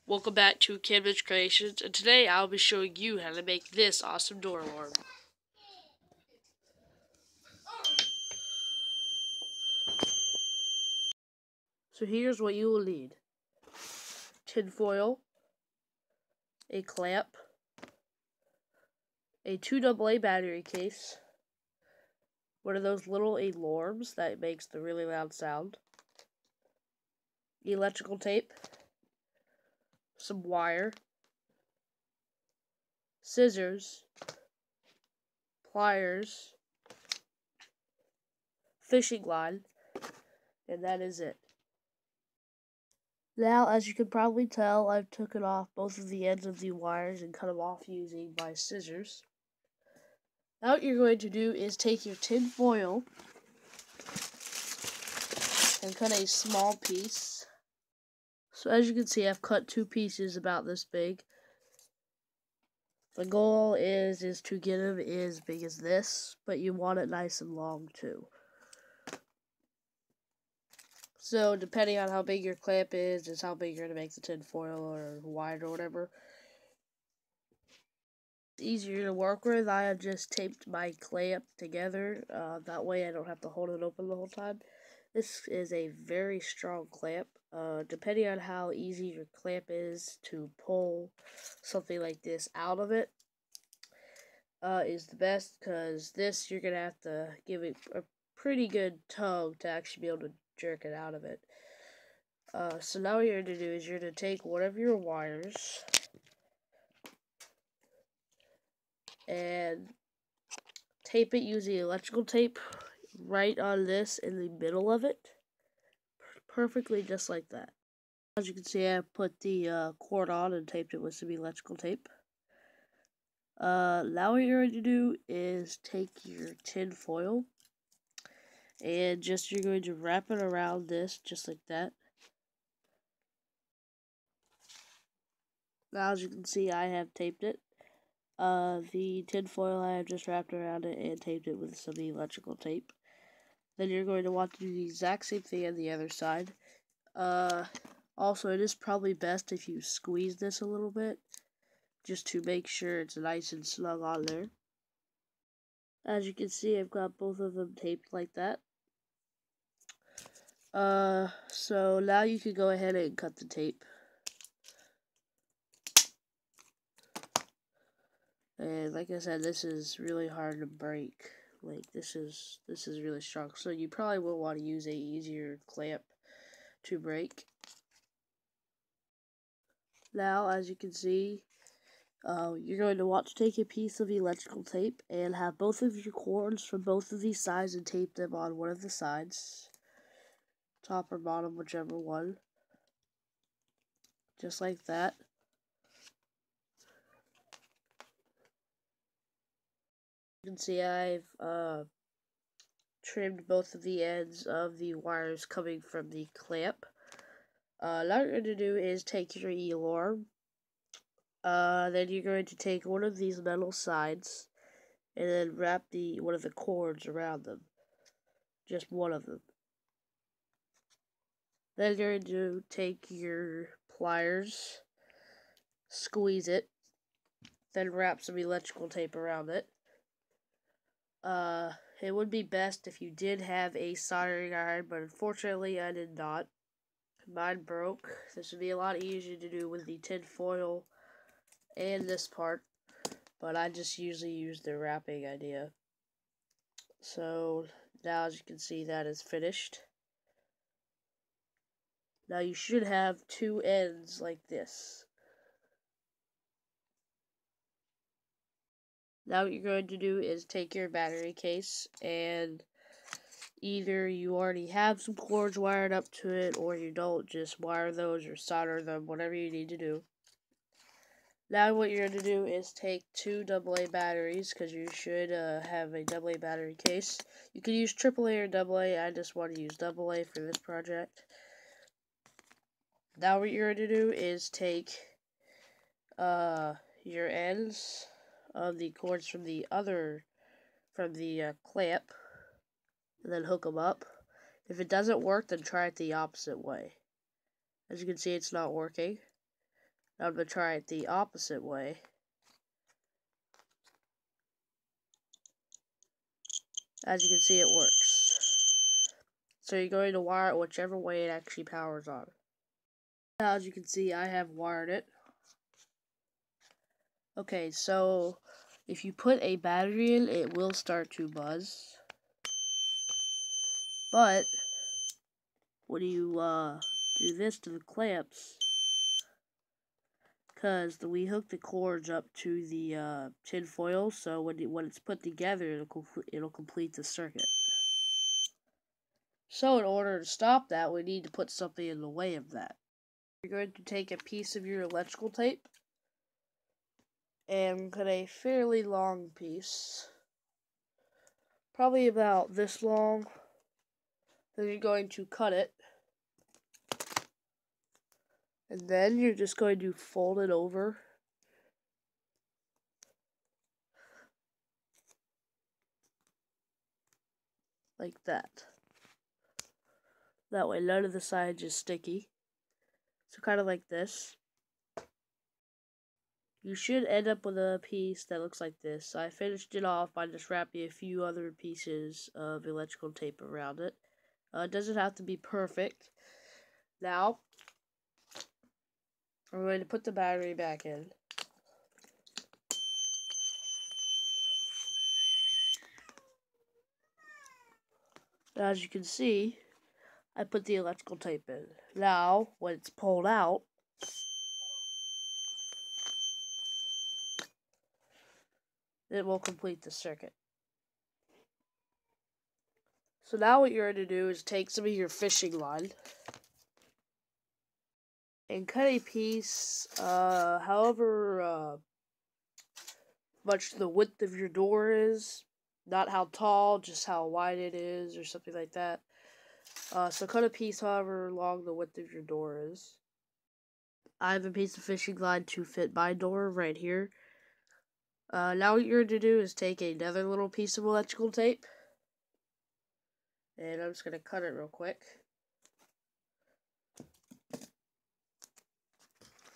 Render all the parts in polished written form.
Welcome back to Cambridge Creations, and today I'll be showing you how to make this awesome door alarm. So here's what you will need: tin foil, a clamp, a 2 AA battery case, one of those little alarms that makes the really loud sound, electrical tape, some wire, scissors, pliers, fishing line, and that is it. Now, as you can probably tell, I've taken off both of the ends of the wires and cut them off using my scissors. Now what you're going to do is take your tin foil and cut a small piece. So as you can see, I've cut 2 pieces about this big. The goal is to get them as big as this, but you want it nice and long too. So depending on how big your clamp is how big you're going to make the tin foil or wide or whatever. It's easier to work with. I have just taped my clamp together. That way I don't have to hold it open the whole time. This is a very strong clamp. Depending on how easy your clamp is to pull something like this out of it, is the best, because this you're going to have to give it a pretty good tug to actually be able to jerk it out of it. So now what you're going to do is you're going to take one of your wires and tape it using electrical tape right on this in the middle of it. Perfectly just like that. As you can see, I put the cord on and taped it with some electrical tape. Now what you're going to do is take your tin foil and you're going to wrap it around this just like that. Now as you can see, I have taped it. The tin foil I have just wrapped around it and taped it with some electrical tape. Then you're going to want to do the exact same thing on the other side. Also, it is probably best if you squeeze this a little bit, just to make sure it's nice and snug on there. As you can see, I've got both of them taped like that. So now you can go ahead and cut the tape. And like I said, this is really hard to break. Like this is really strong. So you probably will want to use a easier clamp to break. Now, as you can see, you're going to want to take a piece of electrical tape and have both of your cords from both of these sides and tape them on one of the sides. Top or bottom, whichever one. Just like that. You can see I've trimmed both of the ends of the wires coming from the clamp. Now what you're going to do is take your alarm. Then you're going to take one of these metal sides and then wrap one of the cords around them. Just one of them. Then you're going to take your pliers, squeeze it, then wrap some electrical tape around it. It would be best if you did have a soldering iron, but unfortunately I did not. Mine broke. This would be a lot easier to do with the tin foil and this part, but I just usually use the wrapping idea. So now as you can see, that is finished. Now you should have 2 ends like this. Now what you're going to do is take your battery case and either you already have some cords wired up to it or you don't, just wire those or solder them, whatever you need to do. Now what you're going to do is take 2 AA batteries, because you should have a AA battery case. You can use AAA or AA, I just want to use AA for this project. Now what you're going to do is take your ends of the cords from the clamp, and then hook them up. If it doesn't work, then try it the opposite way. As you can see, it's not working. I'm going to try it the opposite way. As you can see, it works. So you're going to wire it whichever way it actually powers on. Now, as you can see, I have wired it. Okay, so if you put a battery in, it will start to buzz. But when you do this to the clamps, because we hook the cords up to the tin foil, so when it's put together, it'll complete the circuit. So in order to stop that, we need to put something in the way of that. You're going to take a piece of your electrical tape and cut a fairly long piece, probably about this long. Then you're going to cut it, and then you're just going to fold it over like that. That way none of the sides is sticky. So kind of like this. You should end up with a piece that looks like this. I finished it off by just wrapping a few other pieces of electrical tape around it. It doesn't have to be perfect. Now, I'm going to put the battery back in. Now, as you can see, I put the electrical tape in. Now, when it's pulled out, it will complete the circuit. So now what you're going to do is take some of your fishing line and cut a piece, however much the width of your door is. Not how tall, just how wide it is, or something like that. So cut a piece however long the width of your door is. I have a piece of fishing line to fit my door right here. Now what you're going to do is take another little piece of electrical tape. And I'm just going to cut it real quick.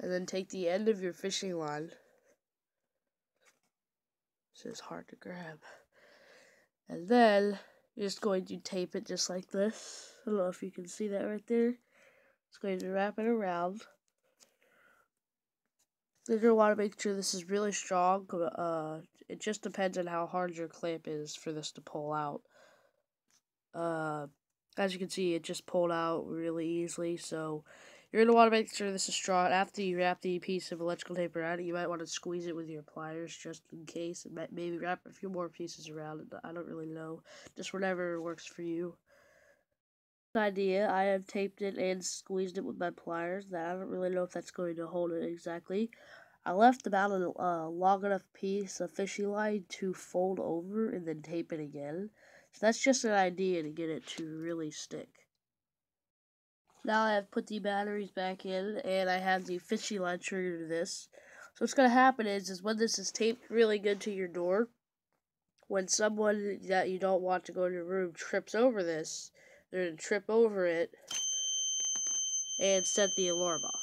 And then take the end of your fishing line. This is hard to grab. And then you're just going to tape it just like this. I don't know if you can see that right there. It's going to wrap it around. Then you'll want to make sure this is really strong. It just depends on how hard your clamp is for this to pull out. As you can see, it just pulled out really easily, so you're going to want to make sure this is strong. After you wrap the piece of electrical tape around it, you might want to squeeze it with your pliers just in case, and maybe wrap a few more pieces around it. I don't really know. Just whatever works for you. Idea, I have taped it and squeezed it with my pliers. I don't really know if that's going to hold it exactly. I left about a long enough piece of fishing line to fold over and then tape it again. So that's just an idea to get it to really stick. Now I have put the batteries back in and I have the fishing line triggered to this. So what's going to happen is when this is taped really good to your door, when someone that you don't want to go to your room trips over this, they're going to trip over it and set the alarm off.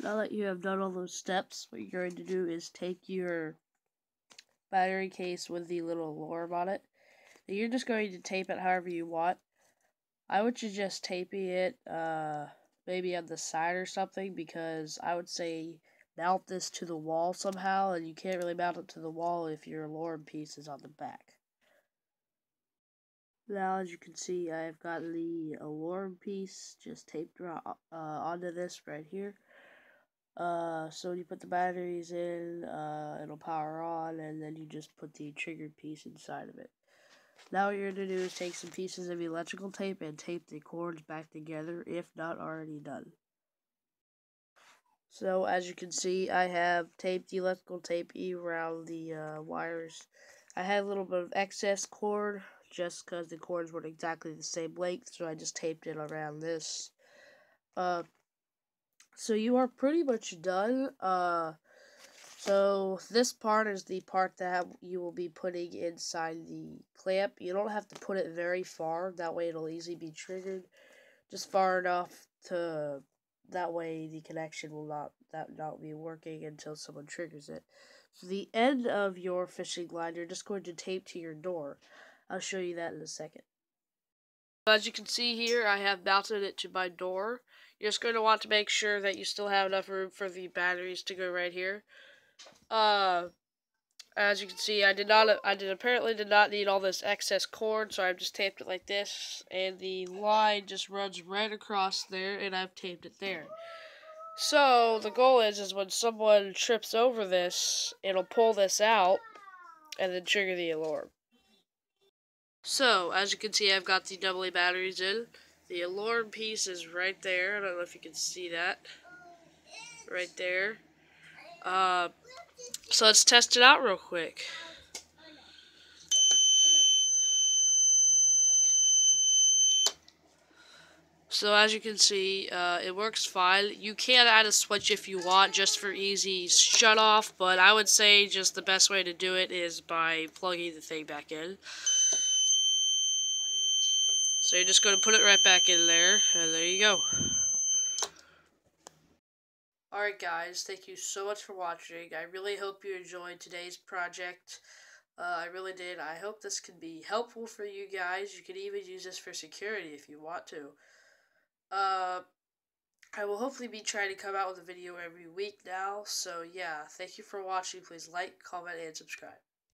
Now that you have done all those steps, what you're going to do is take your battery case with the little alarm on it. And you're just going to tape it however you want. I would suggest taping it maybe on the side or something, because I would say mount this to the wall somehow, and you can't really mount it to the wall if your alarm piece is on the back. Now, as you can see, I've got the alarm piece just taped onto this right here. So when you put the batteries in, it'll power on, and then you just put the triggered piece inside of it. Now what you're going to do is take some pieces of electrical tape and tape the cords back together, if not already done. So as you can see, I have taped the electrical tape around the wires. I had a little bit of excess cord, just because the cords weren't exactly the same length, so I just taped it around this. So you are pretty much done. So this part is the part that you will be putting inside the clamp. You don't have to put it very far, that way it'll easily be triggered. Just far enough to that way the connection will not be working until someone triggers it. So the end of your fishing line, you're just going to tape to your door. I'll show you that in a second. As you can see here, I have mounted it to my door. You're just going to want to make sure that you still have enough room for the batteries to go right here. As you can see, I apparently did not need all this excess cord, so I've just taped it like this, and the line just runs right across there, and I've taped it there. So the goal is when someone trips over this, it'll pull this out, and then trigger the alarm. So, as you can see, I've got the AA batteries in. The alarm piece is right there. I don't know if you can see that. Right there. So let's test it out real quick. So as you can see, it works fine. You can add a switch if you want, just for easy shut off, but I would say just the best way to do it is by plugging the thing back in. So you're just going to put it right back in there, and there you go. Alright guys, thank you so much for watching. I really hope you enjoyed today's project. I really did. I hope this can be helpful for you guys. You can even use this for security if you want to. I will hopefully be trying to come out with a video every week now. So yeah, thank you for watching. Please like, comment, and subscribe.